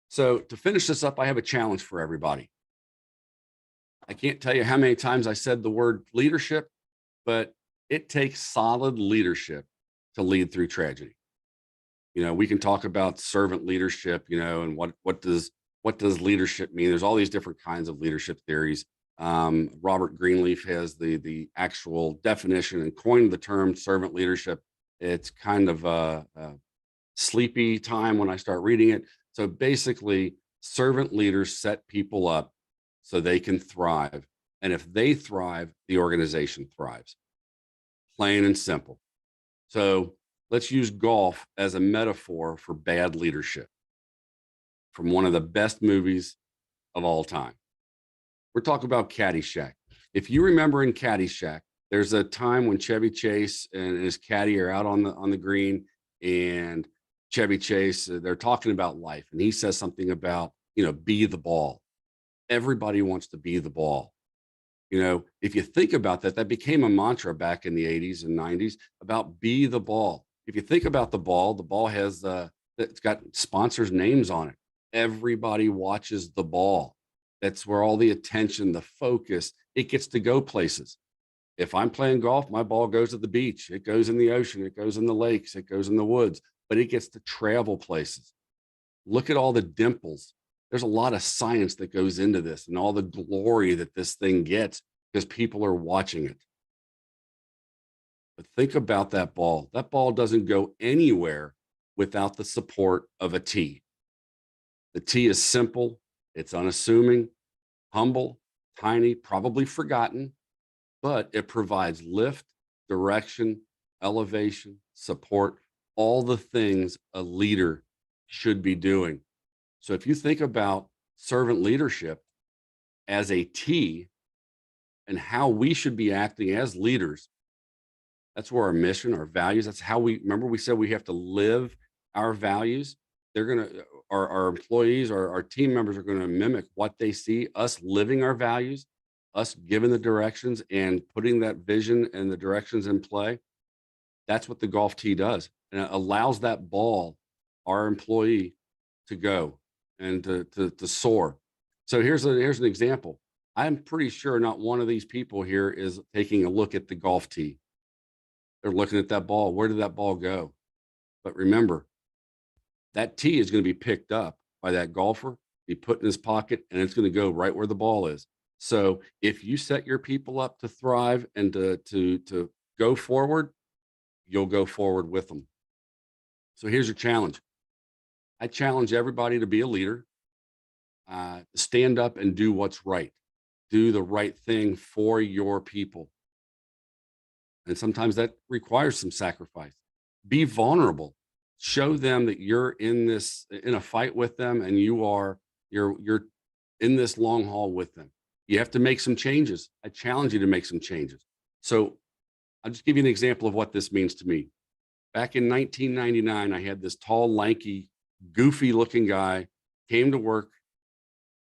So to finish this up, I have a challenge for everybody. I can't tell you how many times I said the word leadership, but it takes solid leadership to lead through tragedy. We can talk about servant leadership, and what does leadership mean? There's all these different kinds of leadership theories. Robert Greenleaf has the actual definition and coined the term servant leadership. It's kind of a sleepy time when I start reading it. So basically, servant leaders set people up so they can thrive. And if they thrive, the organization thrives. Plain and simple. So let's use golf as a metaphor for bad leadership from one of the best movies of all time. We're talking about Caddyshack. If you remember in Caddyshack, there's a time when Chevy Chase and his caddy are out on the green, and Chevy Chase, they're talking about life, and he says something about, be the ball. Everybody wants to be the ball. If you think about that, that became a mantra back in the 80s and 90s about be the ball. If you think about the ball has it's got sponsors' names on it. Everybody watches the ball. That's where all the attention, the focus, it gets to go places. If I'm playing golf, my ball goes to the beach, it goes in the ocean, it goes in the lakes, it goes in the woods, but it gets to travel places. Look at all the dimples. There's a lot of science that goes into this and all the glory that this thing gets because people are watching it. But think about that ball. That ball doesn't go anywhere without the support of a tee. The tee is simple, it's unassuming, humble, tiny, probably forgotten, but it provides lift, direction, elevation, support, all the things a leader should be doing. So if you think about servant leadership as a T and how we should be acting as leaders, that's where our mission, our values, that's how we said we have to live our values. They're going to, our employees, our team members are going to mimic what they see us living our values, us giving the directions and putting that vision and the directions in play. That's what the golf tee does. And it allows that ball, our employee, to go and to soar. So here's an example. I'm pretty sure not one of these people here is taking a look at the golf tee. They're looking at that ball. Where did that ball go? But remember, that tee is going to be picked up by that golfer, be put in his pocket, and it's going to go right where the ball is. So if you set your people up to thrive and to go forward, you'll go forward with them. So here's your challenge. I challenge everybody to be a leader, stand up and do what's right. Do the right thing for your people. And sometimes that requires some sacrifice. Be vulnerable. Show them that you're in a fight with them, and you're in this long haul with them. You have to make some changes. I challenge you to make some changes. So I'll just give you an example of what this means to me. Back in 1999, I had this tall, lanky, goofy looking guy came to work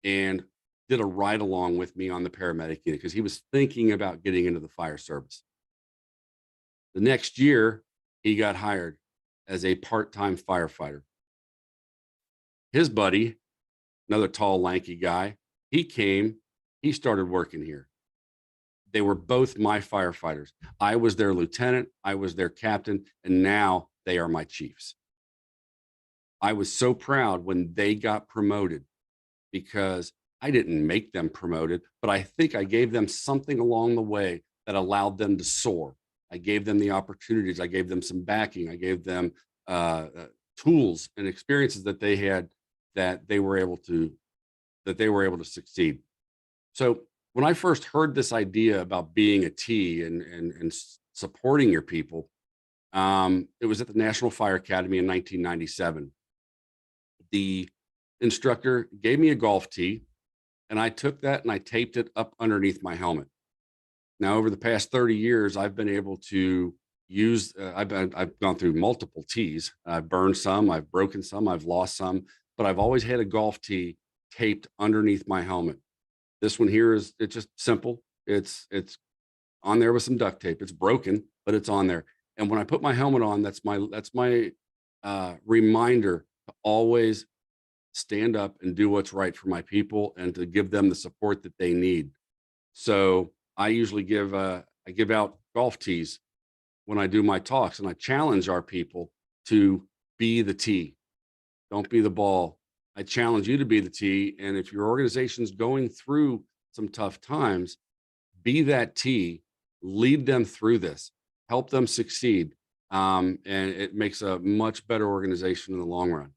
and did a ride along with me on the paramedic unit because he was thinking about getting into the fire service. The next year, he got hired as a part-time firefighter. His buddy, another tall, lanky guy, he started working here. They were both my firefighters. I was their lieutenant, I was their captain, and now they are my chiefs. I was so proud when they got promoted because I didn't make them promoted, but I think I gave them something along the way that allowed them to soar. I gave them the opportunities. I gave them some backing. I gave them tools and experiences that they had that they were able to succeed. So when I first heard this idea about being a T and supporting your people, it was at the National Fire Academy in 1997. The instructor gave me a golf tee, and I took that and I taped it up underneath my helmet. Now, over the past 30 years, I've been able to use, I've gone through multiple tees. I've burned some, I've broken some, I've lost some, but I've always had a golf tee taped underneath my helmet. This one here it's just simple. It's on there with some duct tape. It's broken, but it's on there. And when I put my helmet on, that's my reminder to always stand up and do what's right for my people and to give them the support that they need. So I usually I give out golf tees when I do my talks, and I challenge our people to be the tee. Don't be the ball. I challenge you to be the tee. And if your organization's going through some tough times, be that tee, lead them through this, help them succeed. And it makes a much better organization in the long run.